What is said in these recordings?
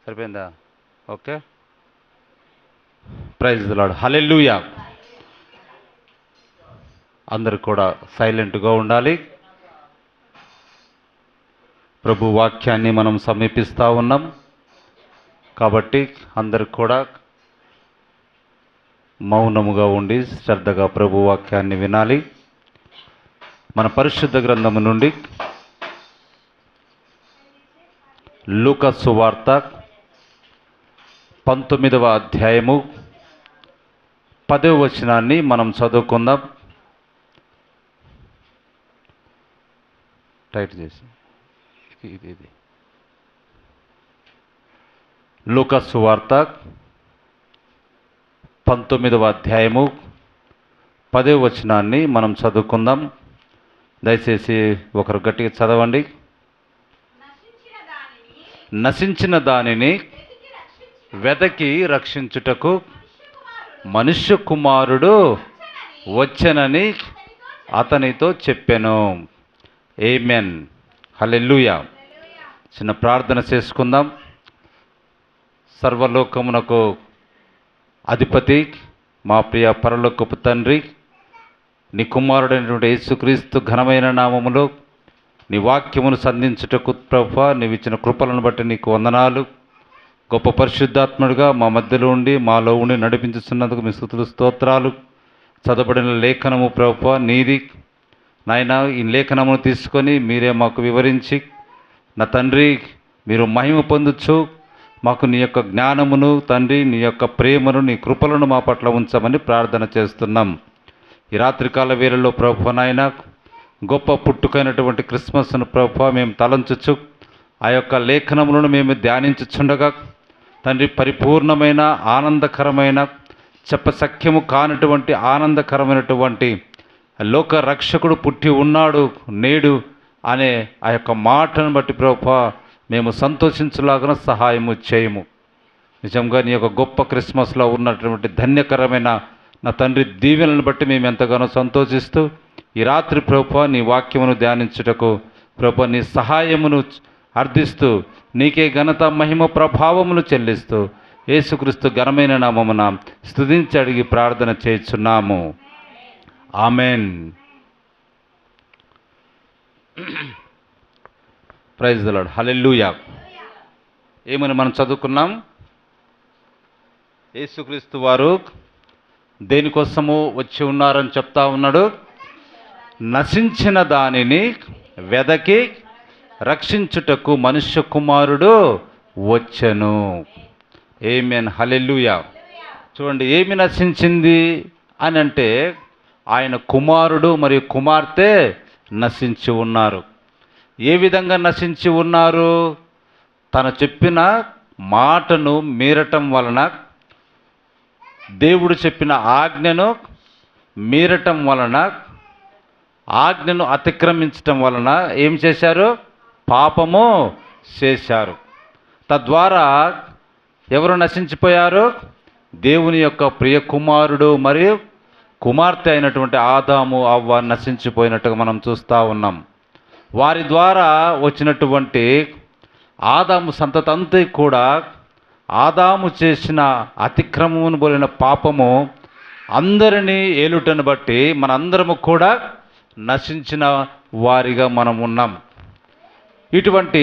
సరిపోయిందా? Okay. Praise the lord. Hallelujah. అందరు కూడా సైలెంట్గా ఉండాలి. ప్రభు వాక్యాన్ని మనం సమీపిస్తూ ఉన్నాం కాబట్టి అందరు కూడా మౌనముగా ఉండి శ్రద్ధగా ప్రభు వాక్యాన్ని వినాలి. మన పరిశుద్ధ గ్రంథము నుండి లూకా సువార్త 19వ అధ్యాయము 10వ వచనాన్ని మనం చదువుకుందాం. టైట్ చేసి ఇది లూకా సువార్త 19వ అధ్యాయము 10వ వచనాన్ని మనం చదువుకుందాం. దయచేసి ఒకరు గట్టిగా చదవండి. నశించిన దానిని వెదకి రక్షించుటకు మనుష్య కుమారుడు వచ్చెనని అతనితో చెప్పెను. ఆమేన్. హల్లెలూయా. చిన్న ప్రార్థన చేసుకుందాం. సర్వలోకమునకు అధిపతి మా ప్రియ పరలోకపు తండ్రి, నీ కుమారుడైనటువంటి యేసుక్రీస్తు ఘనమైన నామములో నీ వాక్యమును సంధించుటకు ప్రభువా నీవు ఇచ్చిన కృపలను బట్టి నీకు వందనాలు. గొప్ప పరిశుద్ధాత్ముడిగా మా మధ్యలో ఉండి మాలో ఉండి నడిపించుతున్నందుకు మీ స్తుతులు స్తోత్రాలు. చదవబడిన లేఖనము ప్రభువా నీది నాయన. ఈ లేఖనమును తీసుకొని మీరే మాకు వివరించి నా తండ్రి మీరు మహిమ పొందొచ్చు. మాకు నీ యొక్క జ్ఞానమును తండ్రి, నీ యొక్క ప్రేమను, నీ కృపలను మా పట్ల ఉంచమని ప్రార్థన చేస్తున్నాం. ఈ రాత్రికాల వేళల్లో ప్రభువా నాయన గొప్ప పుట్టుకైనటువంటి క్రిస్మస్ను ప్రభువా మేము తలంచుచు ఆ యొక్క లేఖనములను మేము ధ్యానించుచుండగా తండ్రి పరిపూర్ణమైన ఆనందకరమైన చెప్పసఖ్యము కానటువంటి ఆనందకరమైనటువంటి లోక రక్షకుడు పుట్టి ఉన్నాడు నేడు అనే ఆ యొక్క మాటను బట్టి ప్రభువా మేము సంతోషించలాగా సహాయము చేయము. నిజంగా నీ యొక్క గొప్ప క్రిస్మస్లో ఉన్నటువంటి ధన్యకరమైన నా తండ్రి దీవెనలను బట్టి మేము ఎంతగానో సంతోషిస్తూ ఈ రాత్రి ప్రభువా నీ వాక్యమును ధ్యానించుటకు ప్రభువా నీ సహాయమును అర్థిస్తూ నీకే ఘనత మహిమ ప్రభావమును చెల్లిస్తూ యేసుక్రీస్తు ఘనమైన నామమున స్తుతించి అడిగి ప్రార్థన చేయుచున్నాము. Amen. Praise the lord. Hallelujah. ఏమని మనం చదువుకున్నాం? యేసుక్రీస్తు వారు దేనికోసము వచ్చి ఉన్నారని చెప్తా ఉన్నాడు. నశించిన దానిని వెదకి రక్షించుటకు మనుష్య కుమారుడు వచ్చెను. ఆమేన్. హల్లెలూయా. చూడండి, ఏమి నశించింది అని అంటే ఆయన కుమారుడు మరియు కుమార్తె నశించి ఉన్నారు. ఏ విధంగా నశించి ఉన్నారు? తను చెప్పిన మాటను మీరటం వలన, దేవుడు చెప్పిన ఆజ్ఞను మీరటం వలన, ఆజ్ఞను అతిక్రమించటం వలన ఏం చేశారు? పాపము చేశారు. తద్వారా ఎవరు నశించిపోయారు? దేవుని యొక్క ప్రియ కుమారుడు మరియు కుమార్తె అయినటువంటి ఆదాము అవ్వ నశించిపోయినట్టుగా మనం చూస్తూ ఉన్నాం. వారి ద్వారా వచ్చినటువంటి ఆదాము సంతతంతా కూడా ఆదాము చేసిన అతిక్రమమును పోలిన పాపము అందరినీ ఏలుటను బట్టి మనందరము కూడా నశించిన వారిగా మనం ఉన్నాం. ఇటువంటి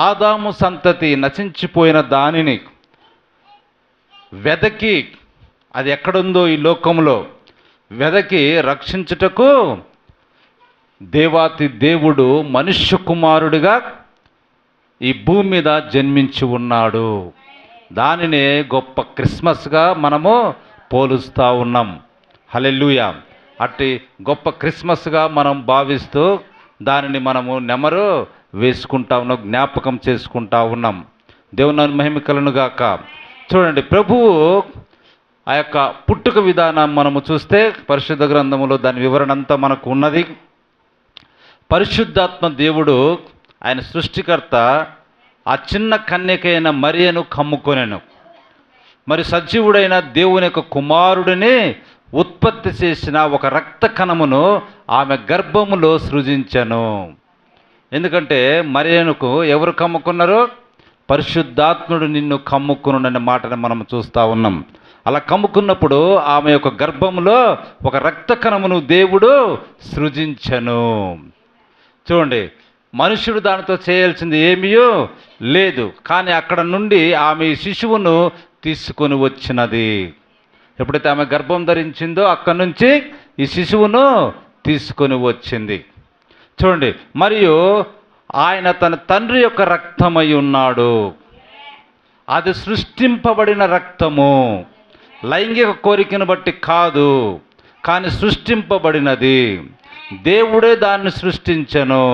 ఆదాము సంతతి నశించిపోయిన దానిని వెదకి, అది ఎక్కడుందో ఈ లోకంలో వెదకి రక్షించుటకు దేవాతి దేవుడు మనుష్య కుమారుడిగా ఈ భూమి మీద జన్మించి ఉన్నాడు. దానినే గొప్ప క్రిస్మస్గా మనము పోలుస్తూ ఉన్నాం. హల్లెలూయా. అట్టి గొప్ప క్రిస్మస్గా మనం భావిస్తూ దానిని మనము నెమరు వేసుకుంటా ఉన్నాం, జ్ఞాపకం చేసుకుంటా ఉన్నాం. దేవుని మహిమ కలుగును గాక. చూడండి, ప్రభువు ఆ యొక్క పుట్టుక విధానం మనము చూస్తే పరిశుద్ధ గ్రంథములో దాని వివరణ అంతా మనకు ఉన్నది. పరిశుద్ధాత్మ దేవుడు ఆయన సృష్టికర్త ఆ చిన్న కన్యకైన మరియను కమ్ముకొనెను. మరి సజీవుడైన దేవుని యొక్క కుమారుడిని ఉత్పత్తి చేసిన ఒక రక్త కణమును ఆమె గర్భములో సృజించెను. ఎందుకంటే మరియనుకు ఎవరు కమ్ముకున్నారు? పరిశుద్ధాత్ముడు నిన్ను కమ్ముకునుడనే మాటను మనం చూస్తూ ఉన్నాం. అలా కమ్ముకున్నప్పుడు ఆమె యొక్క గర్భంలో ఒక రక్త కణమును దేవుడు సృజించెను. చూడండి, మనుషుడు దానితో చేయాల్సింది ఏమీయో లేదు, కానీ అక్కడ నుండి ఆమె శిశువును తీసుకొని వచ్చినది. ఎప్పుడైతే ఆమె గర్భం ధరించిందో అక్కడి నుంచి ఈ శిశువును తీసుకొని వచ్చింది. చూడండి, మరియు ఆయన తన తండ్రి యొక్క రక్తమై ఉన్నాడు. అది సృష్టింపబడిన రక్తము, లైంగిక కోరికను బట్టి కాదు, కానీ సృష్టింపబడినది. దేవుడే దాన్ని సృష్టించెను.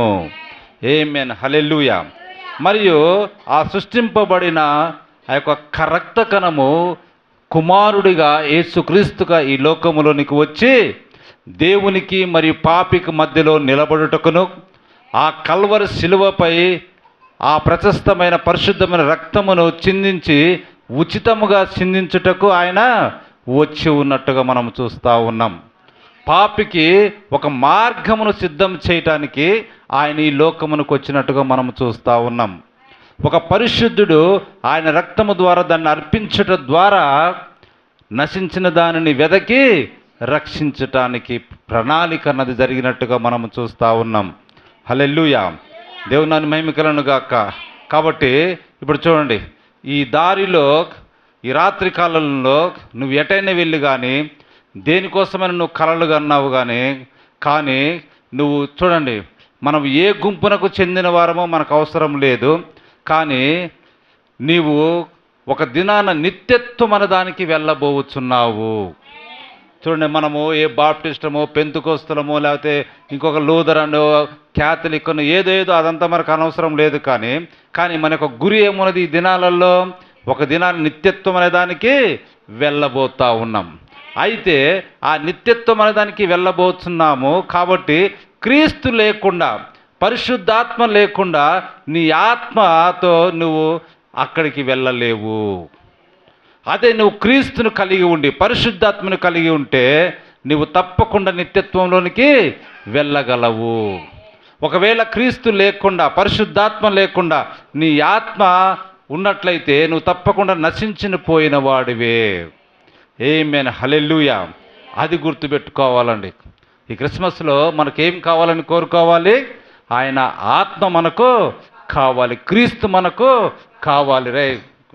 ఆమేన్, హల్లెలూయా. మరియు ఆ సృష్టింపబడిన ఆ యొక్క రక్త కణము కుమారుడిగా యేసుక్రీస్తుగా ఈ లోకములోనికి వచ్చి దేవునికి మరియు పాపికి మధ్యలో నిలబడుటకును, ఆ కల్వరి శిలువపై ఆ ప్రశస్తమైన పరిశుద్ధమైన రక్తమును చిందించి ఉచితముగా చిందించుటకు ఆయన వచ్చి ఉన్నట్టుగా మనం చూస్తూ ఉన్నాం. పాపికి ఒక మార్గమును సిద్ధం చేయటానికి ఆయన ఈ లోకమునకు వచ్చినట్టుగా మనం చూస్తూ ఉన్నాం. ఒక పరిశుద్ధుడు ఆయన రక్తము ద్వారా దాన్ని అర్పించటం ద్వారా నశించిన దానిని వెదకి రక్షించటానికి ప్రణాళిక అన్నది జరిగినట్టుగా మనం చూస్తూ ఉన్నాం. హల్లెలూయా, దేవుని మహిమ కలుగును గాక. కాబట్టి ఇప్పుడు చూడండి, ఈ దారిలో ఈ రాత్రి కాలంలో నువ్వు ఎటైనా వెళ్ళి కానీ దేనికోసమైనా నువ్వు కలలు కన్నావు కానీ నువ్వు చూడండి, మనం ఏ గుంపునకు చెందిన వారమో మనకు అవసరం లేదు, కానీ నీవు ఒక దినాన నిత్యత్వం అనే దానికి వెళ్ళబోతున్నావు. చూడండి, మనము ఏ బాప్టిస్టమో పెంతుకోస్తలమో లేకపోతే ఇంకొక లూథరనో క్యాథలిక్కనో ఏదో అదంతా మనకు అనవసరం లేదు, కానీ మన యొక్క గురి ఏమున్నది? ఈ దినాలలో ఒక దినాన్ని నిత్యత్వం అనే దానికి వెళ్ళబోతా ఉన్నాం. అయితే ఆ నిత్యత్వం అనే దానికి వెళ్ళబోతున్నాము కాబట్టి క్రీస్తు లేకుండా, పరిశుద్ధాత్మ లేకుండా నీ ఆత్మతో నువ్వు అక్కడికి వెళ్ళలేవు. అదే నువ్వు క్రీస్తును కలిగి ఉండి పరిశుద్ధాత్మను కలిగి ఉంటే నువ్వు తప్పకుండా నిత్యత్వంలోనికి వెళ్ళగలవు. ఒకవేళ క్రీస్తు లేకుండా పరిశుద్ధాత్మ లేకుండా నీ ఆత్మ ఉన్నట్లయితే నువ్వు తప్పకుండా నశించిన పోయిన వాడివే. ఆమేన్, హల్లెలూయా. అది గుర్తుపెట్టుకోవాలండి. ఈ క్రిస్మస్లో మనకేం కావాలని కోరుకోవాలి? ఆయన ఆత్మ మనకు కావాలి, క్రీస్తు మనకు కావాలి. రే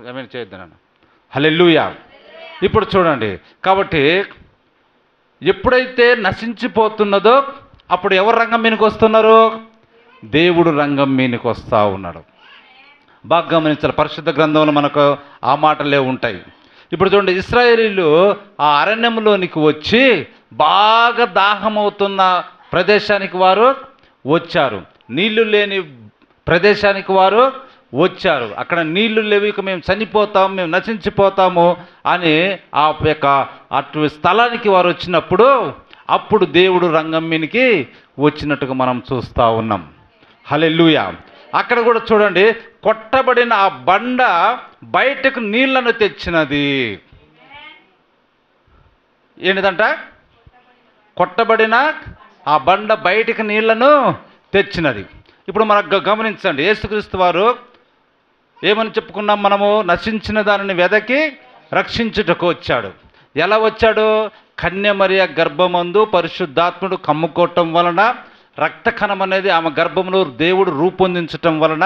ఆమేన్ చేద్దాను. హల్లెలూయా. ఇప్పుడు చూడండి, కాబట్టి ఎప్పుడైతే నశించిపోతున్నదో అప్పుడు ఎవరు రంగం మీదకి వస్తున్నారు? దేవుడు రంగం మీదకి వస్తూ ఉన్నాడు. బాగా గమనించాలి, పరిశుద్ధ గ్రంథంలో మనకు ఆ మాటలే ఉంటాయి. ఇప్పుడు చూడండి, ఇశ్రాయేలీలు ఆ అరణ్యంలోనికి వచ్చి బాగా దాహమవుతున్న ప్రదేశానికి వారు వచ్చారు, నీళ్లు లేని ప్రదేశానికి వారు వచ్చారు. అక్కడ నీళ్లు లేవు, ఇక మేము చనిపోతాము, మేము నశించిపోతాము అని ఆ యొక్క అటు స్థలానికి వారు వచ్చినప్పుడు అప్పుడు దేవుడు రంగం మీదకి వచ్చినట్టుగా మనం చూస్తూ ఉన్నాం. హల్లెలూయా. అక్కడ కూడా చూడండి, కొట్టబడిన ఆ బండ బయటకు నీళ్లను తెచ్చినది. ఏంటిదంట? కొట్టబడిన ఆ బండ బయటకు నీళ్లను తెచ్చినది. ఇప్పుడు మనకు గమనించండి, యేసుక్రీస్తు వారు ఏమని చెప్పుకున్నాం మనము? నశించిన దానిని వెదకి రక్షించుటకు వచ్చాడు. ఎలా వచ్చాడు? కన్యమరియ గర్భమందు పరిశుద్ధాత్ముడు కమ్ముకోవటం వలన, రక్త కణం అనేది ఆమె గర్భంలో దేవుడు రూపొందించటం వలన,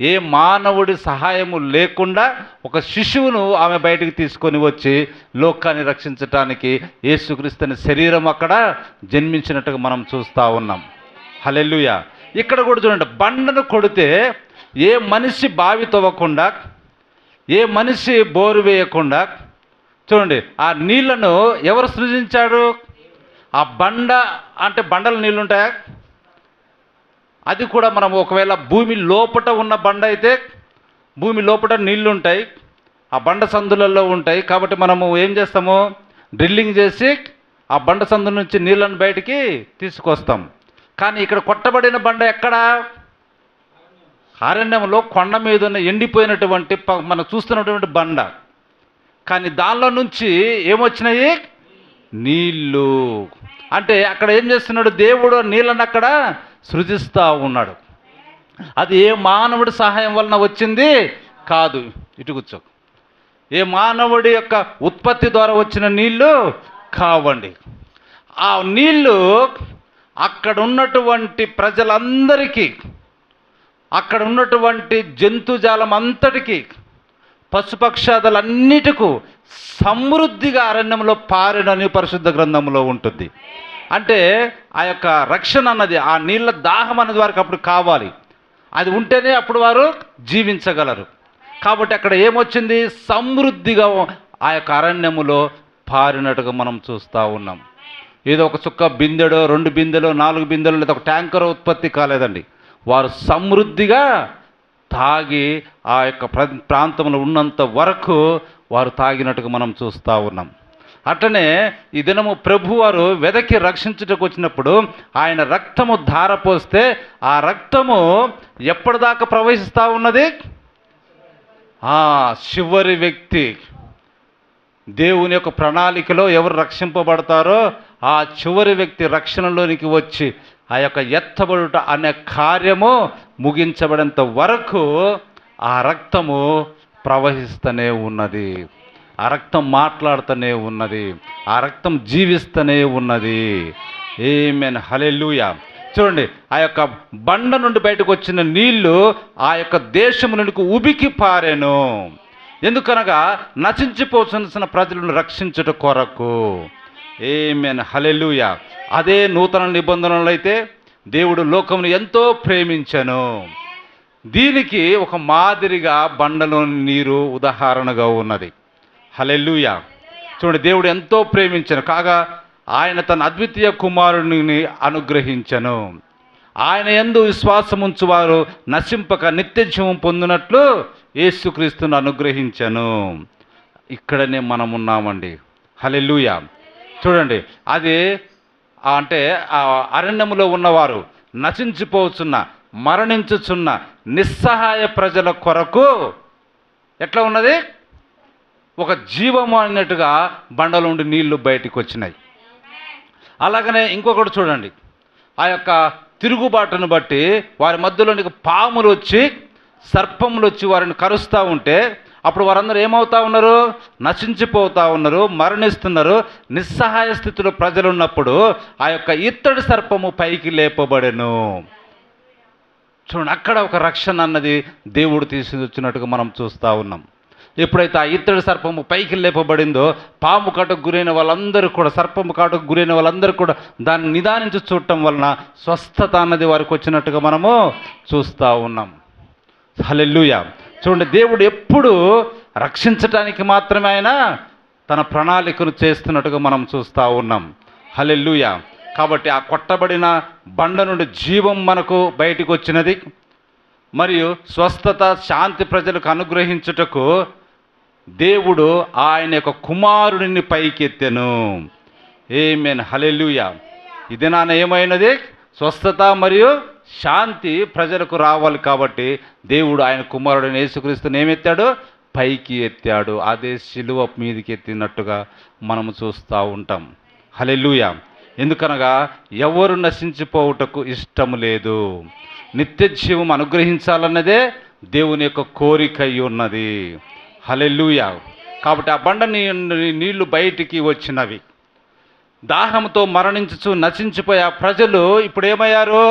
ఏ మానవుడి సహాయము లేకుండా ఒక శిశువును ఆమె బయటికి తీసుకొని వచ్చి లోకాన్ని రక్షించటానికి యేసుక్రీస్తు శరీరం అక్కడ జన్మించినట్టుగా మనం చూస్తూ ఉన్నాం. హల్లెలూయా. ఇక్కడ కూడా చూడండి, బండను కొడితే ఏ మనిషి బావి తవ్వకుండా, ఏ మనిషి బోరు వేయకుండా చూడండి ఆ నీళ్లను ఎవరు సృజించాడు? ఆ బండ అంటే బండలు నీళ్ళు ఉంటాయా? అది కూడా మనం ఒకవేళ భూమి లోపట ఉన్న బండ అయితే భూమి లోపట నీళ్లు ఉంటాయి, ఆ బండ సందులలో ఉంటాయి. కాబట్టి మనము ఏం చేస్తాము? డ్రిల్లింగ్ చేసి ఆ బండ సందు నుంచి నీళ్ళను బయటికి తీసుకొస్తాం. కానీ ఇక్కడ కొట్టబడిన బండ ఎక్కడ? అరణ్యంలో కొండ మీద ఉన్న ఎండిపోయినటువంటి మనం చూస్తున్నటువంటి బండ. కానీ దానిలో నుంచి ఏమొచ్చినాయి? నీళ్ళు. అంటే అక్కడ ఏం చేస్తున్నాడు? దేవుడు నీళ్ళను అక్కడ సృజిస్తూ ఉన్నాడు. అది ఏ మానవుడి సహాయం వలన వచ్చింది కాదు. ఇటు కూర్చో. ఏ మానవుడి యొక్క ఉత్పత్తి ద్వారా వచ్చిన నీళ్లు కావండి. ఆ నీళ్లు అక్కడ ఉన్నటువంటి ప్రజలందరికీ, అక్కడ ఉన్నటువంటి జంతుజాలం అంతటికి, పశుపక్షాదులన్నిటికూ సమృద్ధిగా అరణ్యంలో పారెనని పరిశుద్ధ గ్రంథంలో ఉంటుంది. అంటే ఆ యొక్క రక్షణ అన్నది, ఆ నీళ్ళ దాహం అన్నది వారికి అప్పుడు కావాలి. అది ఉంటేనే అప్పుడు వారు జీవించగలరు. కాబట్టి అక్కడ ఏమొచ్చింది? సమృద్ధిగా ఆ యొక్క అరణ్యములో పారినట్టుగా మనం చూస్తూ ఉన్నాం. ఏదో ఒక చుక్క బిందెడో, 2 బిందెలో, 4 బిందెలో, లేదా ఒక ట్యాంకర్ ఉత్పత్తి కాలేదండి. వారు సమృద్ధిగా తాగి ఆ యొక్క ప్రాంతంలో ఉన్నంత వరకు వారు తాగినట్టుగా మనం చూస్తూ ఉన్నాం. అట్లనే ఈ దినము ప్రభువారు వెదకి రక్షించుటకు వచ్చినప్పుడు ఆయన రక్తము ధారపోస్తే ఆ రక్తము ఎప్పటిదాకా ప్రవహిస్తూ ఉన్నది? చివరి వ్యక్తి, దేవుని యొక్క ప్రణాళికలో ఎవరు రక్షింపబడతారో ఆ చివరి వ్యక్తి రక్షణలోనికి వచ్చి ఆ యొక్క ఎత్తబడుట అనే కార్యము ముగించబడేంత వరకు ఆ రక్తము ప్రవహిస్తూనే ఉన్నది. ఆ రక్తం మాట్లాడుతూనే ఉన్నది. ఆ రక్తం జీవిస్తూనే ఉన్నది. ఆమేన్, హల్లెలూయా. చూడండి, ఆ యొక్క బండ నుండి బయటకు వచ్చిన నీళ్లు ఆ యొక్క దేశము నుండి ఉబికి పారెను. ఎందుకనగా నశించిపోతున్న ప్రజలను రక్షించుట కొరకు. ఆమేన్, హల్లెలూయా. అదే నూతన నిబంధనలు అయితే దేవుడు లోకమును ఎంతో ప్రేమించెను. దీనికి ఒక మాదిరిగా బండలోని నీరు ఉదాహరణగా ఉన్నది. హల్లెలూయా. చూడండి, దేవుడు ఎంతో ప్రేమించెను కాగా ఆయన తన అద్వితీయ కుమారుని అనుగ్రహించెను. ఆయన యందు విశ్వాసముంచు వారు నశింపక నిత్య జీవం పొందినట్లు యేసుక్రీస్తును అనుగ్రహించెను. ఇక్కడనే మనం ఉన్నామండి. హల్లెలూయా. చూడండి, అది అంటే ఆ అరణ్యములో ఉన్నవారు నశించిపోతున్న, మరణించుచున్న నిస్సహాయ ప్రజల కొరకు ఎట్లా ఉన్నది? ఒక జీవము అన్నట్టుగా బండల నుండి నీళ్లు బయటికి వచ్చినాయి. అలాగనే ఇంకొకటి చూడండి, ఆ యొక్క తిరుగుబాటును బట్టి వారి మధ్యలోనికి పాములు వచ్చి, సర్పములు వచ్చి వారిని కరుస్తూ ఉంటే అప్పుడు వారందరూ ఏమవుతా ఉన్నారు? నశించిపోతూ ఉన్నారు, మరణిస్తున్నారు. నిస్సహాయ స్థితిలో ప్రజలు ఉన్నప్పుడు ఆ యొక్క ఇత్తడి సర్పము పైకి లేపబడెను. చూడండి, అక్కడ ఒక రక్షణ అన్నది దేవుడు తీసుకొచ్చినట్టుగా మనం చూస్తూ ఉన్నాం. ఎప్పుడైతే ఆ ఇత్తడి సర్పము పైకి లేపబడిందో పాము కాటుకు గురైన వాళ్ళందరూ కూడా, సర్పము కాటుకు గురైన వాళ్ళందరూ కూడా దాన్ని నిదానించి చూడటం వలన స్వస్థత అన్నది వారికి వచ్చినట్టుగా మనము చూస్తూ ఉన్నాం. హల్లెలూయా. చూడండి, దేవుడు ఎప్పుడు రక్షించటానికి మాత్రమే ఆయన తన ప్రణాళికను చేస్తున్నట్టుగా మనం చూస్తూ ఉన్నాం. హల్లెలూయా. కాబట్టి ఆ కొట్టబడిన బండ నుండి జీవం మనకు బయటికి వచ్చినది. మరియు స్వస్థత, శాంతి ప్రజలకు అనుగ్రహించుటకు దేవుడు ఆయన యొక్క కుమారుడిని పైకెత్తెను. ఆమేన్, హల్లెలూయా. ఇది నాన్న ఏమైనది? స్వస్థత మరియు శాంతి ప్రజలకు రావాలి కాబట్టి దేవుడు ఆయన కుమారుడిని యేసుక్రీస్తుని ఏమెత్తాడు? పైకి ఎత్తాడు. అదే శిలువ మీదకి ఎత్తినట్టుగా మనము చూస్తూ ఉంటాం. హల్లెలూయా. ఎందుకనగా ఎవరు నశించిపోవుటకు ఇష్టము లేదు, నిత్య జీవం అనుగ్రహించాలన్నదే దేవుని యొక్క కోరిక ఉన్నది. హల్లెలూయా. కాబట్టి ఆ బండ నీళ్లు బయటికి వచ్చినవి. దాహంతో మరణించుచు నశించిపోయే ఆ ప్రజలు ఇప్పుడు ఏమయ్యారు?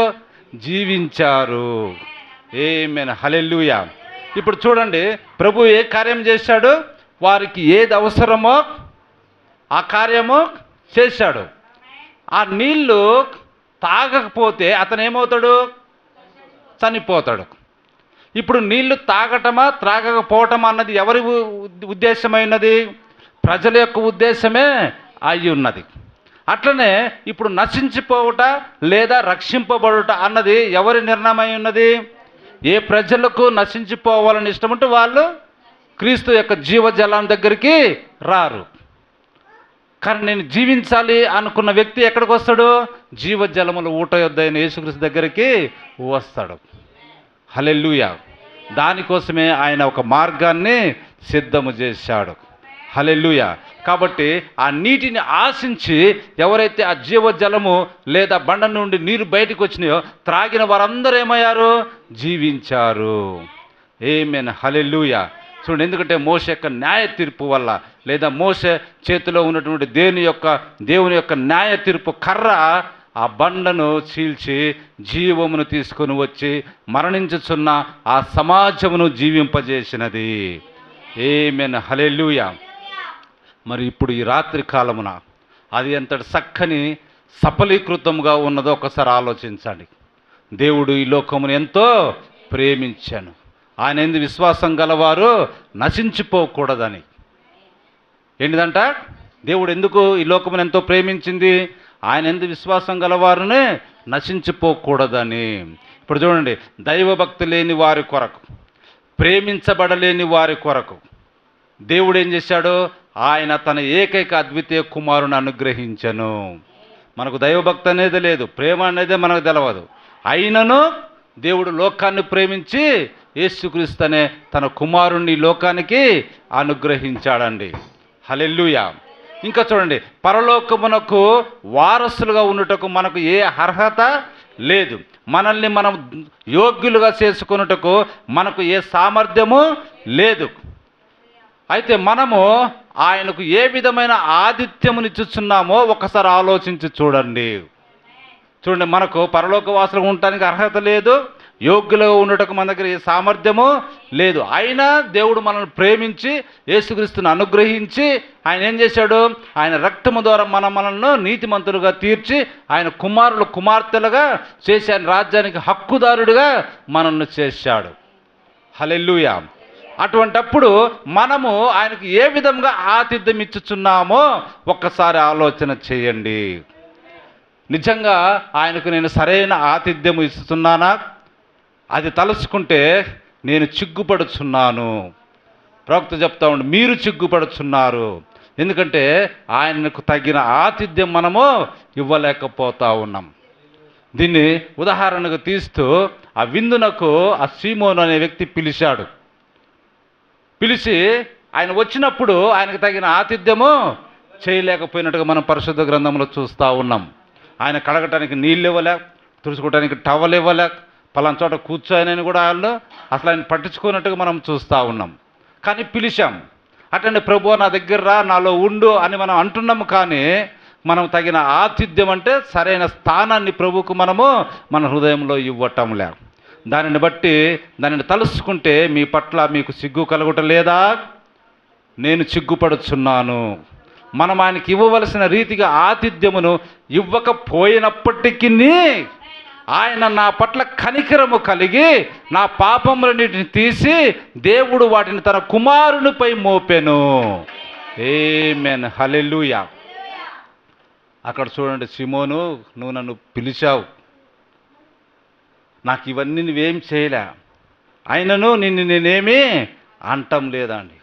జీవించారు. ఆమేన్, హల్లెలూయా. ఇప్పుడు చూడండి, ప్రభు ఏ కార్యం చేశాడు? వారికి ఏది అవసరమో ఆ కార్యము చేశాడు. ఆ నీళ్లు తాగకపోతే అతను ఏమవుతాడు? చనిపోతాడు. ఇప్పుడు నీళ్లు తాగటమా త్రాగకపోవటమా అన్నది ఎవరి ఉద్దేశమైనది? ప్రజల యొక్క ఉద్దేశమే అయి ఉన్నది. అట్లనే ఇప్పుడు నశించిపోవుట లేదా రక్షింపబడుట అన్నది ఎవరి నిర్ణయమై ఉన్నది? ఏ ప్రజలకు నశించిపోవాలని ఇష్టం ఉంటే వాళ్ళు క్రీస్తు యొక్క జీవజలం దగ్గరికి రారు. కానీ నేను జీవించాలి అనుకున్న వ్యక్తి ఎక్కడికి వస్తాడు? జీవజలముల ఊట యొద్ద అయిన యేసుక్రీస్తు దగ్గరికి వస్తాడు. హల్లెలూయా. దానికోసమే ఆయన ఒక మార్గాన్ని సిద్ధము చేశాడు. హల్లెలూయా. కాబట్టి ఆ నీటిని ఆశించి ఎవరైతే ఆ జీవజలము లేదా బండ నుండి నీరు బయటకు వచ్చినాయో త్రాగిన వారందరూ ఏమయ్యారు? జీవించారు. ఆమేన్, హల్లెలూయా. చూడండి, ఎందుకంటే మోషే యొక్క న్యాయ తీర్పు వల్ల, లేదా మోషే చేతిలో ఉన్నటువంటి దేవుని యొక్క న్యాయ తీర్పు కర్ర ఆ బండను చీల్చి జీవమును తీసుకొని వచ్చి మరణించుచున్న ఆ సమాజమును జీవింపజేసినది. ఆమేన్, హల్లెలూయా. మరి ఇప్పుడు ఈ రాత్రి కాలమున అది ఎంతటి చక్కని సఫలీకృతంగా ఉన్నదో ఒకసారి ఆలోచించండి. దేవుడు ఈ లోకమును ఎంతో ప్రేమించాను, ఆయన ఎందు విశ్వాసం గలవారు నశించిపోకూడదని. ఏంటిదంట? దేవుడు ఎందుకు ఈ లోకమును ఎంతో ప్రేమించింది? ఆయన ఎందు విశ్వాసం గలవారునే నశించిపోకూడదని. ఇప్పుడు చూడండి, దైవభక్తి లేని వారి కొరకు, ప్రేమించబడలేని వారి కొరకు దేవుడు ఏం చేశాడు? ఆయన తన ఏకైక అద్వితీయ కుమారుని అనుగ్రహించను. మనకు దైవభక్తి అనేది లేదు, ప్రేమ అనేది మనకు తెలవదు. అయినను దేవుడు లోకాన్ని ప్రేమించి యేసుక్రీస్తు అనే తన కుమారుణ్ణి లోకానికి అనుగ్రహించాడండి. హల్లెలూయా. ఇంకా చూడండి, పరలోకమునకు వారసులుగా ఉండుటకు మనకు ఏ అర్హత లేదు. మనల్ని మనం యోగ్యులుగా చేసుకొనుటకు మనకు ఏ సామర్థ్యము లేదు. అయితే మనము ఆయనకు ఏ విధమైన ఆతిథ్యమునిచ్చుచున్నామో ఒకసారి ఆలోచించి చూడండి. మనకు పరలోక వాసులుగా ఉండటానికి అర్హత లేదు, యోగ్యులుగా ఉండటకు మన దగ్గర ఏ సామర్థ్యము లేదు. అయినా దేవుడు మనల్ని ప్రేమించి యేసుక్రీస్తుని అనుగ్రహించి ఆయన ఏం చేశాడు? ఆయన రక్తము ద్వారా మనల్ని నీతిమంతులుగా తీర్చి ఆయన కుమార్తెలుగా చేసి ఆయన రాజ్యానికి హక్కుదారుడిగా మనల్ని చేశాడు. హల్లెలూయా. అటువంటప్పుడు మనము ఆయనకు ఏ విధంగా ఆతిథ్యం ఇచ్చుచున్నామో ఒక్కసారి ఆలోచన చేయండి. నిజంగా ఆయనకు నేను సరైన ఆతిథ్యం ఇస్తున్నానా? అది తలుచుకుంటే నేను చిగ్గుపడుచున్నాను. ప్రవక్త చెప్తా ఉండి, మీరు చిగ్గుపడుచున్నారు. ఎందుకంటే ఆయనకు తగిన ఆతిథ్యం మనము ఇవ్వలేకపోతా ఉన్నాం. దీన్ని ఉదాహరణకు తీస్తూ ఆ విందునకు ఆ సీమోను అనే వ్యక్తి పిలిచి ఆయన వచ్చినప్పుడు ఆయనకు తగిన ఆతిథ్యము చేయలేకపోయినట్టుగా మనం పరిశుద్ధ గ్రంథంలో చూస్తూ ఉన్నాం. ఆయన కడగటానికి నీళ్ళు ఇవ్వలేక, తుడుచుకోవడానికి టవల్ ఇవ్వలేక, పలానా చోట కూర్చోయనని కూడా అసలు ఆయన పట్టించుకున్నట్టుగా మనం చూస్తూ ఉన్నాం. కానీ పిలిచాం, అటండి ప్రభు నా దగ్గర రా, నాలో ఉండు అని మనం అంటున్నాము. కానీ మనం తగిన ఆతిథ్యం అంటే సరైన స్థానాన్ని ప్రభువుకు మనము మన హృదయంలో ఇవ్వటం లేదు. దానిని బట్టి దానిని తలుసుకుంటే మీ పట్ల మీకు సిగ్గు కలుగుట లేదా? నేను సిగ్గుపడుచున్నాను. మనం ఆయనకి ఇవ్వవలసిన రీతిగా ఆతిథ్యమును ఇవ్వకపోయినప్పటికీ ఆయన నా పట్ల కనికరము కలిగి నా పాపములన్నిటిని తీసి దేవుడు వాటిని తన కుమారునిపై మోపెను. ఆమేన్, హల్లెలూయా. అక్కడ చూడండి, సీమోను, నువ్వు నన్ను పిలిచావు, నాకు ఇవన్నీ నువ్వేం చేయలే, ఆయనను నిన్ను నేనేమీ అంటం లేదండి.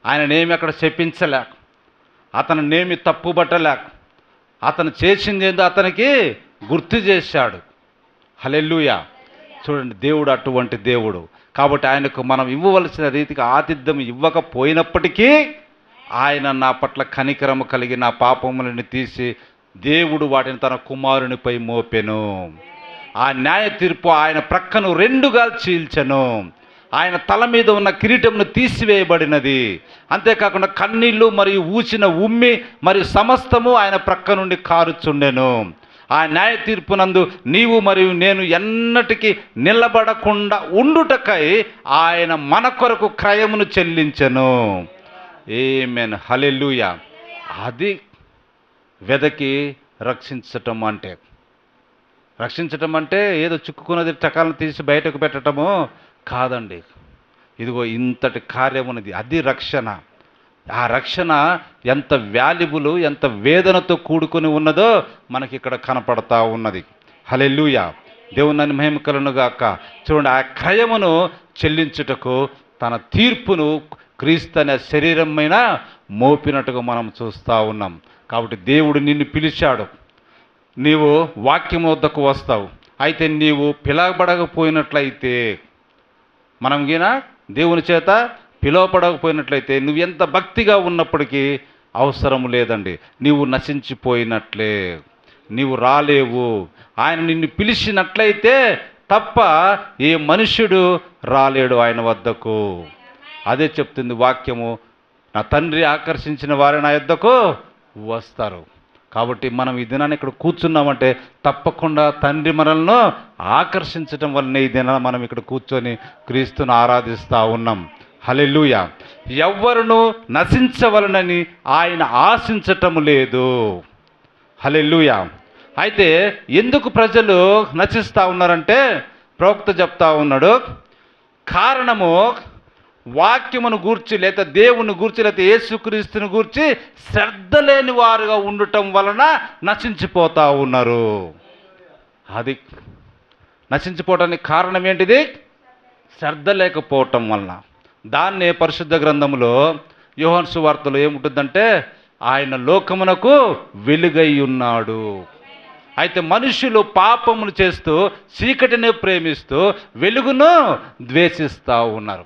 ఆయననేమి అక్కడ చెప్పించలేక, అతను నేమి తప్పుబట్టలేక, అతను చేసింది ఏందో అతనికి గుర్తు చేశాడు. హల్లెలూయా. చూడండి, దేవుడు అటువంటి దేవుడు. కాబట్టి ఆయనకు మనం ఇవ్వవలసిన రీతికి ఆతిథ్యం ఇవ్వకపోయినప్పటికీ ఆయన నా పట్ల కనికరము కలిగి నా పాపములను తీసి దేవుడు వాటిని తన కుమారునిపై మోపెను. ఆ న్యాయ తీర్పు ఆయన ప్రక్కను రెండుగా చీల్చెను. ఆయన తల మీద ఉన్న కిరీటమును తీసివేయబడినది. అంతేకాకుండా కన్నీళ్లు మరియు ఊచిన ఉమ్మి మరియు సమస్తము ఆయన ప్రక్క నుండి కారుచుండెను. ఆ న్యాయ తీర్పునందు నీవు మరియు నేను ఎన్నటికీ నిలబడకుండా ఉండుటకై ఆయన మన కొరకు క్రయమును చెల్లించెను. ఆమేన్, హల్లెలూయా. అది వెదకి రక్షించటం అంటే ఏదో చిక్కుకున్నది టకాలను తీసి బయటకు పెట్టడము కాదండి. ఇదిగో ఇంతటి కార్యమున్నది, అది రక్షణ. ఆ రక్షణ ఎంత వాల్యుబుల్, ఎంత వేదనతో కూడుకొని ఉన్నదో మనకి ఇక్కడ కనపడతా ఉన్నది. హల్లెలూయా. దేవుని మహిమ కలుగును గాక. చూడండి, ఆ క్రయమును చెల్లించుటకు తన తీర్పును క్రీస్తు అనే శరీరం మీద మోపినట్టుగా మనం చూస్తూ ఉన్నాం. కాబట్టి దేవుడు నిన్ను పిలిచాడు, నీవు వాక్యం వద్దకు వస్తావు. అయితే నీవు పిలవబడకపోయినట్లయితే, మనం గిన దేవుని చేత పిలువపడకపోయినట్లయితే నువ్వు ఎంత భక్తిగా ఉన్నప్పటికీ అవసరం లేదండి, నీవు నశించిపోయినట్లే, నీవు రాలేవు. ఆయన నిన్ను పిలిచినట్లయితే తప్ప ఏ మనుష్యుడు రాలేడు ఆయన వద్దకు. అదే చెప్తుంది వాక్యము, నా తండ్రి ఆకర్షించిన వారు నా యొద్దకు వస్తారు. కాబట్టి మనం ఈ దినాన్ని ఇక్కడ కూర్చున్నామంటే తప్పకుండా తండ్రి మనల్ని ఆకర్షించటం వల్లనే ఈ దినాన్ని మనం ఇక్కడ కూర్చొని క్రీస్తును ఆరాధిస్తూ ఉన్నాం. హల్లెలూయా. ఎవ్వరును నశించవలనని ఆయన ఆశించటం లేదు. హల్లెలూయా. అయితే ఎందుకు ప్రజలు నశిస్తూ ఉన్నారంటే ప్రవక్త చెప్తా ఉన్నాడు, కారణము వాక్యమును గూర్చి లేదా దేవుని గూర్చి లేదా యేసుక్రీస్తుని గూర్చి శ్రద్ధ లేని వారుగా ఉండటం వలన నశించిపోతూ ఉన్నారు. అది నశించిపోవడానికి కారణం ఏంటిది? శ్రద్ధ లేకపోవటం వలన. దాన్నే పరిశుద్ధ గ్రంథంలో యోహాను సువార్తలో ఏముంటుందంటే, ఆయన లోకమునకు వెలుగై ఉన్నాడు. అయితే మనుషులు పాపములు చేస్తూ చీకటిని ప్రేమిస్తూ వెలుగును ద్వేషిస్తూ ఉన్నారు.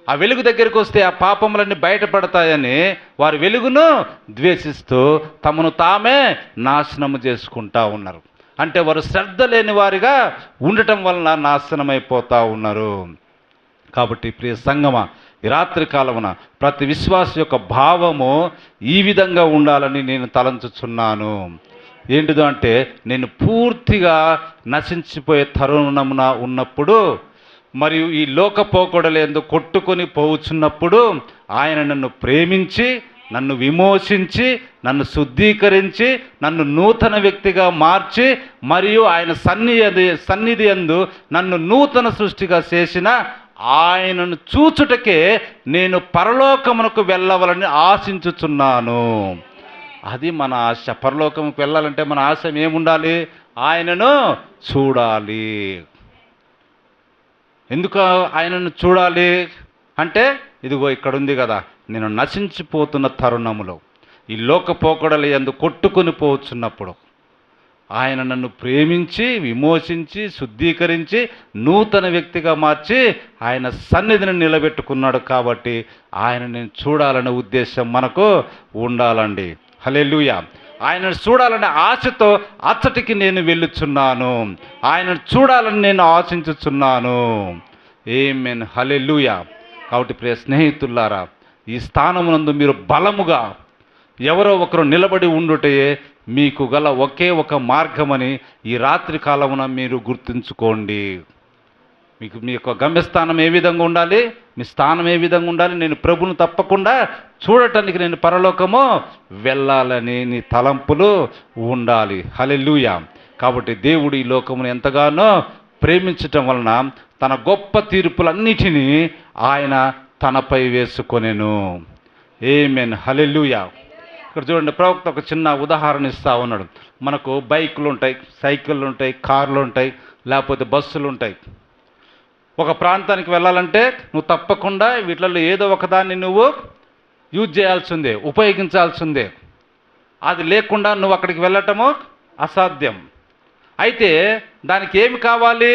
ఆ వెలుగు దగ్గరికి వస్తే ఆ పాపములన్నీ బయటపడతాయని వారు వెలుగును ద్వేషిస్తూ తమను తామే నాశనము చేసుకుంటా ఉన్నారు. అంటే వారు శ్రద్ధ లేని వారిగా ఉండటం వలన నాశనమైపోతూ ఉన్నారు. కాబట్టి ప్రియ సంగమా, ఈ రాత్రి కాలమున ప్రతి విశ్వాస యొక్క భావము ఈ విధంగా ఉండాలని నేను తలంచుచున్నాను. ఏంటిదో అంటే, నేను పూర్తిగా నశించిపోయే తరుణమున ఉన్నప్పుడు మరియు ఈ లోక పోకడలేందు కొట్టుకొని పోవుచున్నప్పుడు ఆయన నన్ను ప్రేమించి, నన్ను విమోచించి, నన్ను శుద్ధీకరించి, నన్ను నూతన వ్యక్తిగా మార్చి మరియు ఆయన సన్నిధి యందు నన్ను నూతన సృష్టిగా చేసిన ఆయనను చూచుటకే నేను పరలోకమునకు వెళ్ళవలని ఆశించుచున్నాను. అది మన ఆశ. పరలోకముకు వెళ్ళాలంటే మన ఆశ ఏముండాలి? ఆయనను చూడాలి. ఎందుకు ఆయనను చూడాలి అంటే, ఇదిగో ఇక్కడ ఉంది కదా, నేను నశించిపోతున్న తరుణములో ఈ లోక పోకడలు యందు కొట్టుకొని పోవచ్చున్నప్పుడు ఆయన నన్ను ప్రేమించి, విమోచించి, శుద్ధీకరించి, నూతన వ్యక్తిగా మార్చి ఆయన సన్నిధిని నిలబెట్టుకున్నాడు. కాబట్టి ఆయన నేను చూడాలనే ఉద్దేశం మనకు ఉండాలండి. హల్లెలూయా. ఆయనను చూడాలనే ఆశతో అచ్చటికి నేను వెళ్ళుచున్నాను. ఆయనను చూడాలని నేను ఆశించుచున్నాను. ఆమేన్. హల్లెలూయా. కాబట్టి ప్రియ స్నేహితులారా, ఈ స్థానమునందు మీరు బలముగా ఎవరో ఒకరు నిలబడి ఉండుటే మీకు గల ఒకే ఒక మార్గమని ఈ రాత్రి కాలమున మీరు గుర్తుంచుకోండి. మీకు మీ యొక్క గమ్యస్థానం ఏ విధంగా ఉండాలి, మీ స్థానం ఏ విధంగా ఉండాలి? నేను ప్రభువును తప్పకుండా చూడటానికి నేను పరలోకము వెళ్ళాలని నీ తలంపులు ఉండాలి. హల్లెలూయా. కాబట్టి దేవుడు ఈ లోకమును ఎంతగానో ప్రేమించటం వలన తన గొప్ప తీర్పులన్నిటినీ ఆయన తనపై వేసుకొనెను. ఆమేన్. హల్లెలూయా. ఇక్కడ చూడండి, ప్రవక్త ఒక చిన్న ఉదాహరణ ఇస్తూ ఉన్నాడు. మనకు బైకులు ఉంటాయి, సైకిళ్ళు ఉంటాయి, కార్లు ఉంటాయి, లేకపోతే బస్సులు ఉంటాయి. ఒక ప్రాంతానికి వెళ్ళాలంటే నువ్వు తప్పకుండా వీటిల్లో ఏదో ఒకదాన్ని నువ్వు యూజ్ చేయాల్సిందే, ఉపయోగించాల్సిందే. అది లేకుండా నువ్వు అక్కడికి వెళ్ళటము అసాధ్యం. అయితే దానికి ఏమి కావాలి?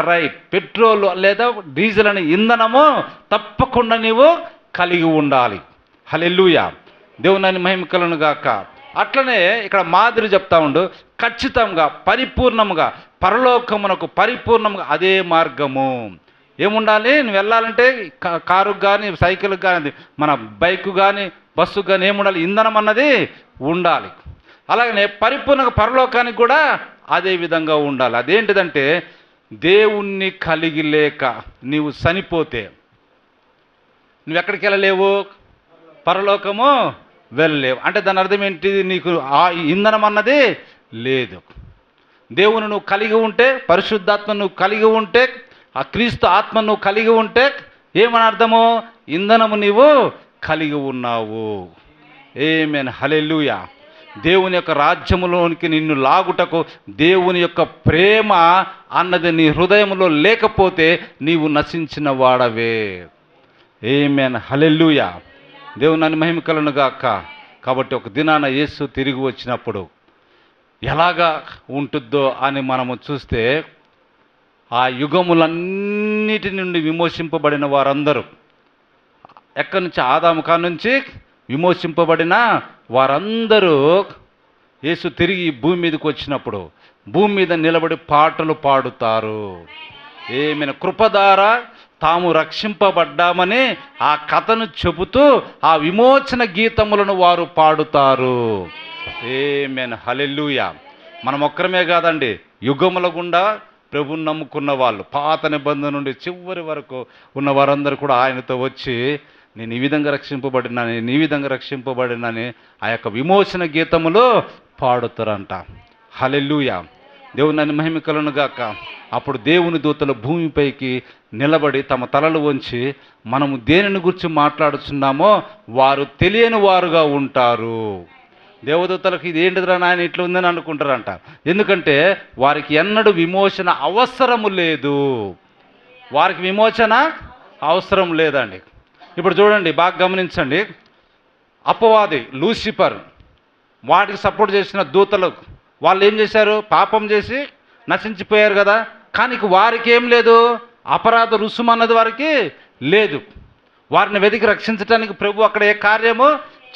రైట్, పెట్రోల్ లేదా డీజిల్ అనే ఇంధనము తప్పకుండా నీవు కలిగి ఉండాలి. హల్లెలూయా. దేవుని మహిమ కలుగును గాక. అట్లనే ఇక్కడ మాదిరి చెప్తా ఉండు, ఖచ్చితంగా పరిపూర్ణముగా పరలోకమునకు పరిపూర్ణంగా అదే మార్గము. ఏముండాలి? నువ్వు వెళ్ళాలంటే కారుకు కానీ సైకిల్కి కానీ మన బైకు కానీ బస్సుకు కానీ ఏముండాలి? ఇంధనం అన్నది ఉండాలి. అలాగనే పరిపూర్ణంగా పరలోకానికి కూడా అదే విధంగా ఉండాలి. అదేంటిదంటే, దేవుణ్ణి కలిగి లేక నీవు చనిపోతే నువ్వు ఎక్కడికి వెళ్ళలేవు? పరలోకము వెళ్ళలేవు. అంటే దాని అర్థం ఏంటి? నీకు ఆ ఇంధనం అన్నది లేదు. దేవుని నువ్వు కలిగి ఉంటే, పరిశుద్ధాత్మ నువ్వు కలిగి ఉంటే, ఆ క్రీస్తు ఆత్మ నువ్వు కలిగి ఉంటే ఏమని అర్థము? ఇంధనము నీవు కలిగి ఉన్నావు. ఆమేన్. హల్లెలూయా. దేవుని యొక్క రాజ్యములోనికి నిన్ను లాగుటకు దేవుని యొక్క ప్రేమ అన్నది నీ హృదయంలో లేకపోతే నీవు నశించిన వాడవే. ఆమేన్. హల్లెలూయా. దేవుని మహిమ కలుగును గాక. కాబట్టి ఒక దినాన యేసు తిరిగి వచ్చినప్పుడు ఎలాగా ఉంటుందో అని మనము చూస్తే, ఆ యుగములన్నిటి నుండి విమోచింపబడిన వారందరూ, ఎక్కడి నుంచి? ఆదాము కాడ నుంచి విమోచింపబడిన వారందరూ యేసు తిరిగి భూమి మీదకి వచ్చినప్పుడు భూమి మీద నిలబడి పాటలు పాడుతారు. ఏమైనా కృప ద్వారా తాము రక్షింపబడ్డామని ఆ కథను చెబుతూ ఆ విమోచన గీతములను వారు పాడుతారు. ఆమేన్, హల్లెలూయా. మనం ఒక్కరమే కాదండి, యుగముల గుండా ప్రభువుని నమ్ముకున్న వాళ్ళు, పాత నిబంధన నుండి చివరి వరకు ఉన్న వారందరూ కూడా ఆయనతో వచ్చి నేను ఈ విధంగా రక్షింపబడినాను, నేను ఈ విధంగా రక్షింపబడినని ఆ యొక్క విమోచన గీతములో పాడుతారంట. హల్లెలూయా. దేవుని మహిమ కలుగును గాక. అప్పుడు దేవుని దూతలు భూమిపైకి నిలబడి తమ తలలు వంచి మనము దేనిని గురించి మాట్లాడుతున్నామో వారు తెలియని వారుగా ఉంటారు. దేవదూతలకు ఇది ఏంటిదిరా నాయన ఇట్లా ఉందని అనుకుంటారంట. ఎందుకంటే వారికి ఎన్నడూ విమోచన అవసరము లేదు. వారికి విమోచన అవసరం లేదండి. ఇప్పుడు చూడండి, బాగా గమనించండి. అపవాది లూసిఫర్, వాటికి సపోర్ట్ చేసిన దూతలు వాళ్ళు ఏం చేశారు? పాపం చేసి నశించిపోయారు కదా. కానీ వారికి ఏం లేదు, అపరాధ రుసుము అన్నది వారికి లేదు. వారిని వెతికి రక్షించడానికి ప్రభు అక్కడ ఏ కార్యము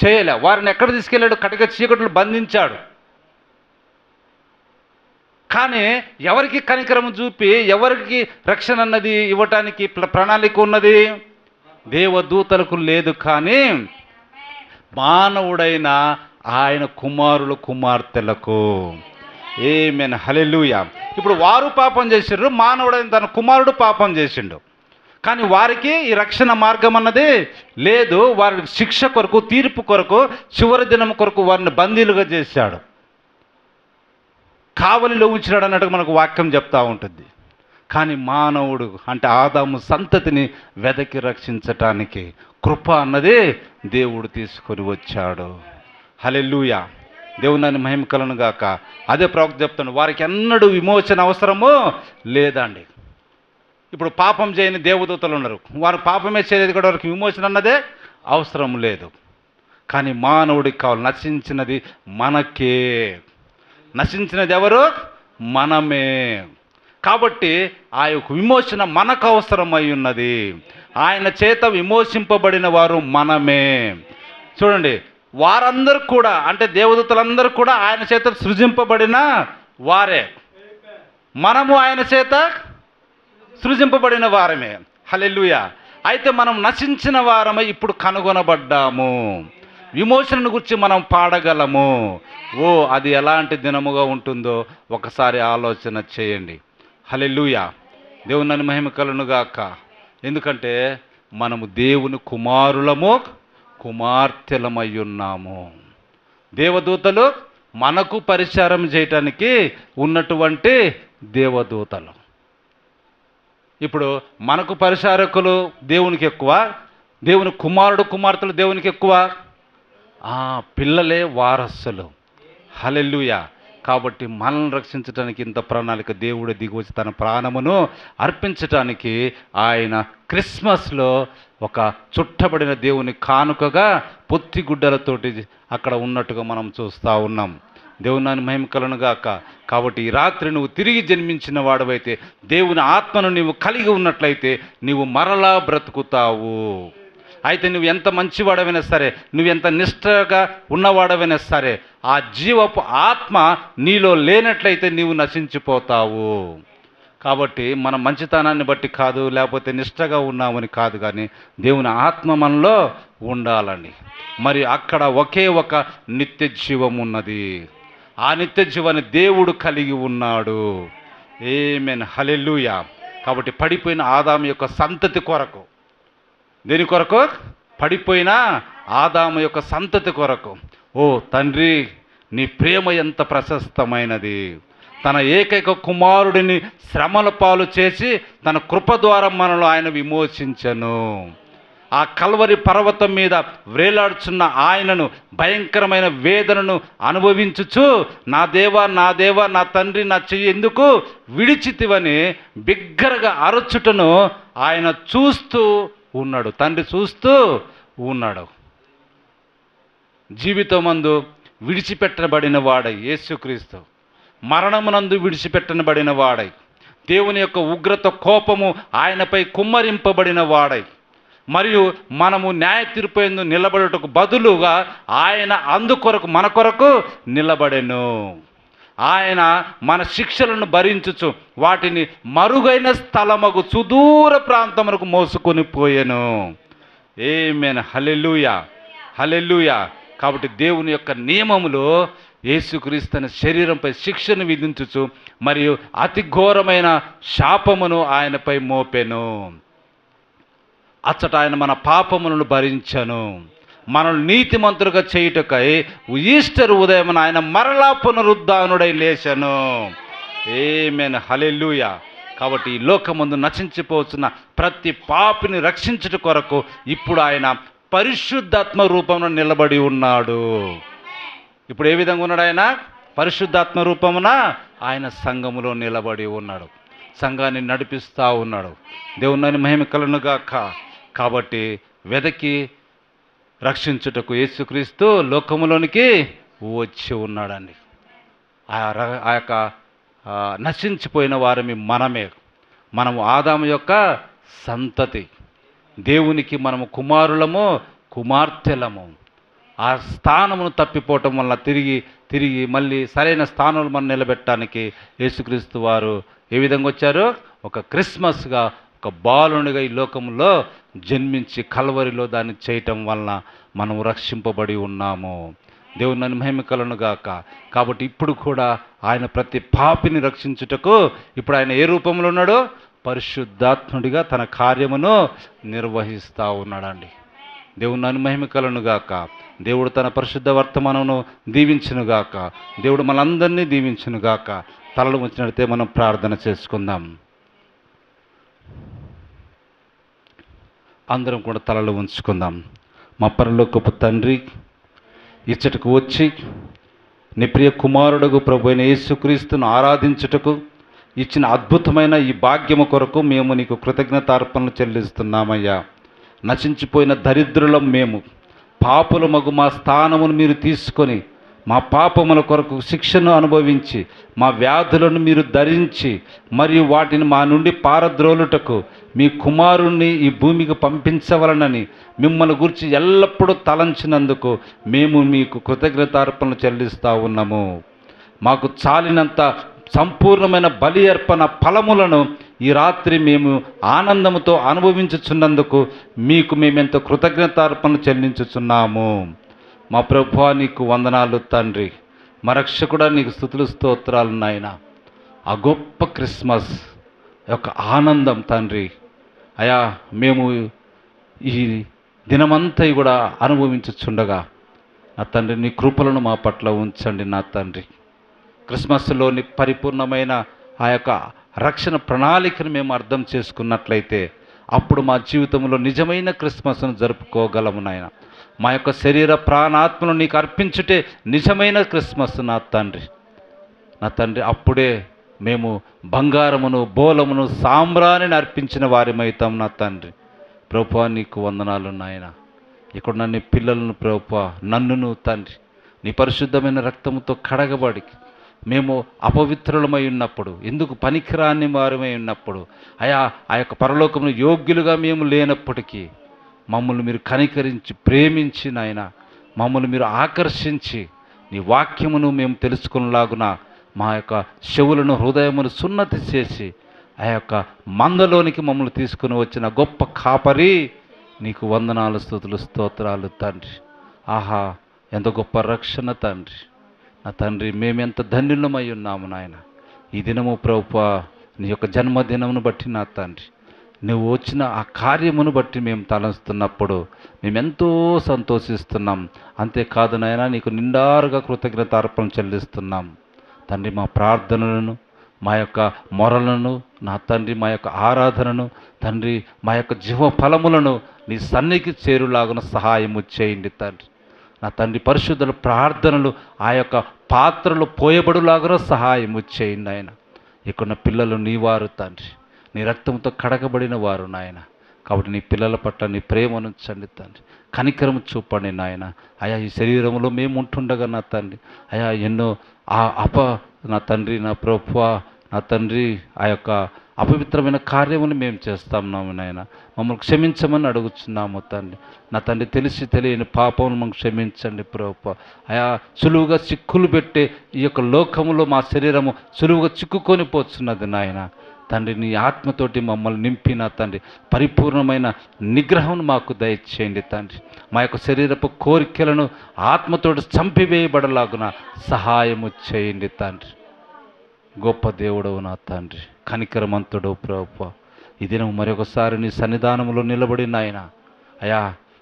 చేయలే. వారిని ఎక్కడ తీసుకెళ్ళాడు? కటిక చీకట్లు బంధించాడు. కానీ ఎవరికి కనికరము చూపి ఎవరికి రక్షణ అన్నది ఇవ్వటానికి ప్రణాళిక ఉన్నది? దేవదూతలకు లేదు, కానీ మానవుడైన ఆయన కుమారులు కుమార్తెలకు. ఆమేన్, హల్లెలూయా. ఇప్పుడు వారు పాపం చేసిండ్రు, మానవుడైన తన కుమారుడు పాపం చేసిండు. కానీ వారికి ఈ రక్షణ మార్గం అన్నది లేదు. వారి శిక్ష కొరకు, తీర్పు కొరకు, చివరి దినం కొరకు వారిని బందీలుగా చేశాడు, కావలిలో ఉంచినాడు అన్నట్టుగా మనకు వాక్యం చెప్తా ఉంటుంది. కానీ మానవుడు అంటే ఆదాము సంతతిని వెదకి రక్షించటానికి కృప అన్నది దేవుడు తీసుకొని వచ్చాడు. హల్లెలూయా. దేవుని మహిమ కలుగును గాక. అదే ప్రవక్త చెప్తాను, వారికి ఎన్నడూ విమోచన అవసరము లేదండి. ఇప్పుడు పాపం చేయని దేవదూతలు ఉన్నారు, వారు పాపమే చేయలేదు కూడా వారికి విమోచన అన్నదే అవసరం లేదు. కానీ మానవుడికి కావాలి. నశించినది మనకే. నశించినది ఎవరు? మనమే. కాబట్టి ఆ యొక్క విమోచన మనకు అవసరమై ఉన్నది. ఆయన చేత విమోచింపబడిన వారు మనమే. చూడండి, వారందరూ కూడా అంటే దేవదూతలందరూ కూడా ఆయన చేత సృజింపబడిన వారే. మనము ఆయన చేత సృజింపబడిన వారమే. హల్లెలూయా. అయితే మనం నశించిన వారమై ఇప్పుడు కనుగొనబడ్డాము. విమోచనను గురించి మనం పాడగలము. అది ఎలాంటి దినముగా ఉంటుందో ఒకసారి ఆలోచన చేయండి. హల్లెలూయా. దేవుని మహిమ కలుగును గాక. ఎందుకంటే మనము దేవుని కుమారులము కుమార్తెలమై ఉన్నాము. దేవదూతలు మనకు పరిచారం చేయటానికి ఉన్నటువంటి దేవదూతలు. ఇప్పుడు మనకు పరిచారకులు దేవునికి ఎక్కువ, దేవుని కుమారుడు కుమార్తెలు దేవునికి ఎక్కువ. పిల్లలే వారసులు. హల్లెలూయా. కాబట్టి మనల్ని రక్షించడానికి ఇంత ప్రణాళిక దేవుడు దిగివచ్చి తన ప్రాణమును అర్పించటానికి ఆయన క్రిస్మస్లో ఒక చుట్టబడిన దేవుని కానుకగా పొత్తి గుడ్డలతోటి అక్కడ ఉన్నట్టుగా మనం చూస్తూ ఉన్నాం. దేవుని మహిమ కలుగును గాక. కాబట్టి ఈ రాత్రి నువ్వు తిరిగి జన్మించిన వాడవైతే, దేవుని ఆత్మను నీవు కలిగి ఉన్నట్లయితే నీవు మరలా బ్రతుకుతావు. అయితే నువ్వు ఎంత మంచివాడవైనా సరే, నువ్వు ఎంత నిష్ఠగా ఉన్నవాడవైనా సరే, ఆ జీవపు ఆత్మ నీలో లేనట్లయితే నీవు నశించిపోతావు. కాబట్టి మన మంచితనాన్ని బట్టి కాదు, లేకపోతే నిష్ఠగా ఉన్నామని కాదు, కానీ దేవుని ఆత్మ మనలో ఉండాలని. మరి అక్కడ ఒకే ఒక నిత్య జీవం ఉన్నది. ఆ నిత్య జీవాన్ని దేవుడు కలిగి ఉన్నాడు. ఆమేన్, హల్లెలూయా. కాబట్టి పడిపోయిన ఆదాము యొక్క సంతతి కొరకు, దేని కొరకు? పడిపోయిన ఆదాము యొక్క సంతతి కొరకు. తండ్రి, నీ ప్రేమ ఎంత ప్రశస్తమైనది. తన ఏకైక కుమారుడిని శ్రమల పాలు చేసి తన కృప ద్వారా మనలో ఆయన విమోచించెను. ఆ కల్వరి పర్వతం మీద వ్రేలాడుచున్న ఆయనను భయంకరమైన వేదనను అనుభవించుచు, నా దేవా నా దేవా నా తండ్రి నా చెయ్యి ఎందుకు విడిచితివని బిగ్గరగా అరచుటను ఆయన చూస్తూ ఉన్నాడు. తండ్రి చూస్తూ ఉన్నాడు. జీవితమందు విడిచిపెట్టబడిన వాడై యేసుక్రీస్తు, మరణమునందు విడిచిపెట్టబడిన వాడై, దేవుని యొక్క ఉగ్రత కోపము ఆయనపై కుమ్మరింపబడిన వాడై, మరియు మనము న్యాయ తీర్పు యందు నిలబడుటకు బదులుగా ఆయన అందుకొరకు మన కొరకు నిలబడెను. ఆయన మన శిక్షలను భరించుచు వాటిని మరుగైన స్థలమగు సుదూర ప్రాంతమునకు మోసుకొని పోయెను. ఆమేన్. హల్లెలూయా, హల్లెలూయా. కాబట్టి దేవుని యొక్క నియమములో యేసుక్రీస్తు తన శరీరంపై శిక్షను విధించుచు మరియు అతి ఘోరమైన శాపమును ఆయనపై మోపెను. అచ్చట ఆయన మన పాపములను భరించను. మనల్ని నీతిమంతులుగా చేయుటకై ఈస్టర్ ఉదయం ఆయన మరలా పునరుద్ధానుడై లేచెను. ఆమేన్. హల్లెలూయా. కాబట్టి ఈ లోకమందు నశించిపోతున్న ప్రతి పాపిని రక్షించుట కొరకు ఇప్పుడు ఆయన పరిశుద్ధాత్మ రూపంలో నిలబడి ఉన్నాడు. ఇప్పుడు ఏ విధంగా ఉన్నాడు? ఆయన పరిశుద్ధాత్మ రూపమున ఆయన సంఘములో నిలబడి ఉన్నాడు, సంఘాన్ని నడిపిస్తూ ఉన్నాడు. దేవుని మహిమ కలుగును గాక. కాబట్టి వెదకి రక్షించుటకు యేసుక్రీస్తు లోకములోనికి వచ్చి ఉన్నాడండి. ఆ యొక్క నశించిపోయిన వారిని మనము ఆదాము యొక్క సంతతి, దేవునికి మనము కుమారులము కుమార్తెలము. ఆ స్థానమును తప్పిపోవటం వల్ల తిరిగి మళ్ళీ సరైన స్థానంలో మనం నిలబెట్టడానికి యేసుక్రీస్తు వారు ఏ విధంగా వచ్చారు? ఒక క్రిస్మస్గా, ఒక బాలునిగా ఈ లోకంలో జన్మించి కల్వరిలో దాన్ని చేయటం వలన మనం రక్షింపబడి ఉన్నాము. దేవుని మహిమ కలుగును గాక. కాబట్టి ఇప్పుడు కూడా ఆయన ప్రతి పాపిని రక్షించుటకు ఇప్పుడు ఆయన ఏ రూపంలో ఉన్నాడో? పరిశుద్ధాత్ముడిగా తన కార్యమును నిర్వహిస్తూ ఉన్నాడండి. దేవుని మహిమ కలుగును గాక. దేవుడు తన పరిశుద్ధ వర్తమానమును దీవించునుగాక. దేవుడు మనందరినీ దీవించునుగాక. తలలు ఉంచినట్లయితే మనం ప్రార్థన చేసుకుందాం. అందరం కూడా తలలు ఉంచుకుందాం. మా పరలోకపు తండ్రి, ఇచ్చటకు వచ్చి నీ ప్రియ కుమారుడుగు ప్రభు అయిన యేసుక్రీస్తును ఆరాధించుటకు ఇచ్చిన అద్భుతమైన ఈ భాగ్యము కొరకు మేము నీకు కృతజ్ఞతార్పణలు చెల్లిస్తున్నామయ్యా. నశించిపోయిన దరిద్రులం మేము, పాపుల మగు మా స్థానమును మీరు తీసుకొని మా పాపముల కొరకు శిక్షను అనుభవించి మా వ్యాధులను మీరు ధరించి మరియు వాటిని మా నుండి పారద్రోలుటకు మీ కుమారుణ్ణి ఈ భూమికి పంపించవలనని మిమ్మల్ని గురించి ఎల్లప్పుడూ తలంచినందుకు మేము మీకు కృతజ్ఞతార్పణలు చెల్లిస్తూ ఉన్నాము. మాకు చాలినంత సంపూర్ణమైన బలి అర్పణ ఫలములను ఈ రాత్రి మేము ఆనందముతో అనుభవించుచున్నందుకు మీకు మేమెంతో కృతజ్ఞతార్పణలు చెల్లించుచున్నాము. మా ప్రభువా నీకు వందనాలు తండ్రి. మా రక్షకుడా నీకు స్తుతులు స్తోత్రాలు నాయన. ఆ గొప్ప క్రిస్మస్ యొక్క ఆనందం తండ్రి అయా మేము ఈ దినమంతా కూడా అనుభవించుచుండగా నా తండ్రి నీ కృపలను మా పట్ల ఉంచండి నా తండ్రి. క్రిస్మస్లోని పరిపూర్ణమైన ఆ యొక్క రక్షణ ప్రణాళికను మేము అర్థం చేసుకున్నట్లయితే అప్పుడు మా జీవితంలో నిజమైన క్రిస్మస్ను జరుపుకోగలము నాయన. మా యొక్క శరీర ప్రాణాత్మను నీకు అర్పించుటే నిజమైన క్రిస్మస్ నా తండ్రి. నా తండ్రి అప్పుడే మేము బంగారమును బోలమును సాంబ్రాణిని అర్పించిన వారిమైతాం నా తండ్రి. ప్రభువా నీకు వందనాలు నాయన. ఇక్కడ నన్ను పిల్లలను ప్రభువా నన్నును తండ్రి నీ పరిశుద్ధమైన రక్తముతో కడగబడి మేము అపవిత్రులమై ఉన్నప్పుడు, ఎందుకు పనికిరాని వారమై ఉన్నప్పుడు, ఆ యొక్క పరలోకమును యోగ్యులుగా మేము లేనప్పటికీ మమ్మల్ని మీరు కనికరించి ప్రేమించి నాయన మమ్మల్ని మీరు ఆకర్షించి నీ వాక్యమును మేము తెలుసుకునేలాగున మా యొక్క చెవులను హృదయమును సున్నతి చేసి ఆ యొక్క మందలోనికి మమ్మల్ని తీసుకుని వచ్చిన గొప్ప కాపరి నీకు వందనాలు స్తుతులు స్తోత్రాలు తండ్రి. ఆహా ఎంత గొప్ప రక్షణ తండ్రి. నా తండ్రి మేమెంత ధన్యులమై ఉన్నాము నాయన. ఈ దినము ప్రభువా నీ యొక్క జన్మదినమును బట్టి నా తండ్రి నువ్వు వచ్చిన ఆ కార్యమును బట్టి మేము తలంస్తున్నప్పుడు మేమెంతో సంతోషిస్తున్నాం. అంతేకాదు నాయన నీకు నిండారుగా కృతజ్ఞతార్పణ చెల్లిస్తున్నాం తండ్రి. మా ప్రార్థనలను, మా యొక్క మొరలను నా తండ్రి, మా యొక్క ఆరాధనను తండ్రి, మా యొక్క జీవ ఫలములను నీ సన్నిధికి చేరులాగున సహాయము చేయండి తండ్రి. నా తండ్రి పరిశుద్ధుల ప్రార్థనలు ఆ యొక్క పాత్రలు పోయబడులాగా సహాయము చేయండి ఆయన. ఇక్కడ పిల్లలు నీవారు తండ్రి, నీ రక్తంతో కడగబడిన వారు నాయన. కాబట్టి నీ పిల్లల పట్ల నీ ప్రేమను ఉంచండి తండ్రి, కనికరము చూపండి నాయన. అయా ఈ శరీరంలో మేము ఉంటుండగా నా తండ్రి అయా ఎన్నో నా తండ్రి నా ప్రభువా నా తండ్రి ఆ యొక్క అపవిత్రమైన కార్యములు మేము చేస్తాము నాయన. మమ్మల్ని క్షమించమని అడుగుచున్నాము తండ్రి. నా తండ్రి, తెలిసి తెలియని పాపమును మమ్మల్ని క్షమించండి ప్రభువా. అయా, సులువుగా చిక్కులు పెట్టే ఈ యొక్క లోకములో మా శరీరము సులువుగా చిక్కుకొని పోతున్నది నాయన. తండ్రి, నీ ఆత్మతోటి మమ్మల్ని నింపిన తండ్రి, పరిపూర్ణమైన నిగ్రహం మాకు దయచేయండి తండ్రి. మా యొక్క శరీరపు కోరికలను ఆత్మతోటి చంపివేయబడలాగున సహాయము చేయండి తండ్రి. గొప్ప దేవుడవు నా తండ్రి, కనికరమంతుడవు ప్రభువా. ఈ దినం మరొకసారి నీ సన్నిధానంలో నిలబడి నాయన, అయా,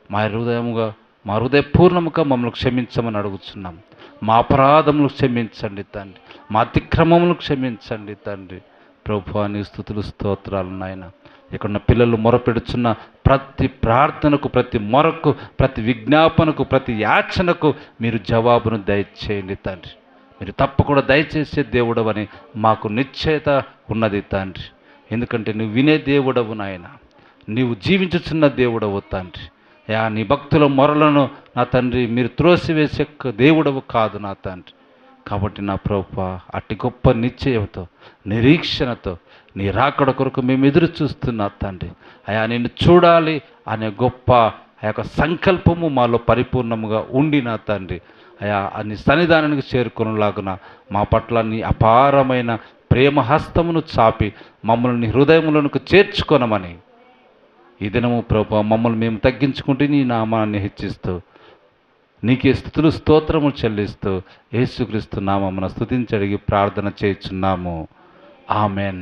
మా హృదయపూర్ణముగా మమ్మల్ని క్షమించమని అడుగుతున్నాం. మా అపరాధములు క్షమించండి తండ్రి, మా అతిక్రమములు క్షమించండి తండ్రి. ప్రభువా, నీ స్తుతులు స్తోత్రాలు నాయన. ఇక్కడ పిల్లలు మొరపెడుచున్న ప్రతి ప్రార్థనకు, ప్రతి మొరకు, ప్రతి విజ్ఞాపనకు, ప్రతి యాచనకు మీరు జవాబును దయచేయండి తండ్రి. మీరు తప్పకుండా దయచేసే దేవుడవని మాకు నిశ్చయత ఉన్నది తండ్రి. ఎందుకంటే నువ్వు వినే దేవుడవు నాయన, నీవు జీవించుచున్న దేవుడవు తండ్రి. యా, నీ భక్తుల మొరలను నా తండ్రి మీరు త్రోసివేసే దేవుడవు కాదు నా తండ్రి. కాబట్టి నా ప్రభువా, అట్టి గొప్ప నిశ్చయంతో, నిరీక్షణతో నీ రాకడ కొరకు మేము ఎదురు చూస్తున్నా తండ్రి. అయా, నిన్ను చూడాలి అనే గొప్ప ఆ యొక్క సంకల్పము మాలో పరిపూర్ణముగా ఉండి నా తండ్రి, అయా, నీ సన్నిధానానికి చేరుకునేలాగున మా పట్ల నీ అపారమైన ప్రేమ హస్తమును చాపి మమ్మల్ని హృదయములకు చేర్చుకొనమని ఈ దినము ప్రభువా మమ్మల్ని మేము తగ్గించుకుంటూ నీ నామాన్ని హెచ్చిస్తూ నీకే స్తుతులు స్తోత్రములు చెల్లిస్తూ యేసుక్రీస్తు నామమున స్తుతించి అడిగి ప్రార్థన చేయుచున్నాము. ఆమెన్.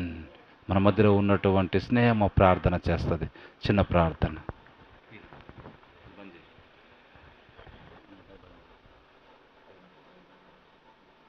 మన మధ్యలో ఉన్నటువంటి స్నేహము ప్రార్థన చేస్తుంది. చిన్న ప్రార్థన.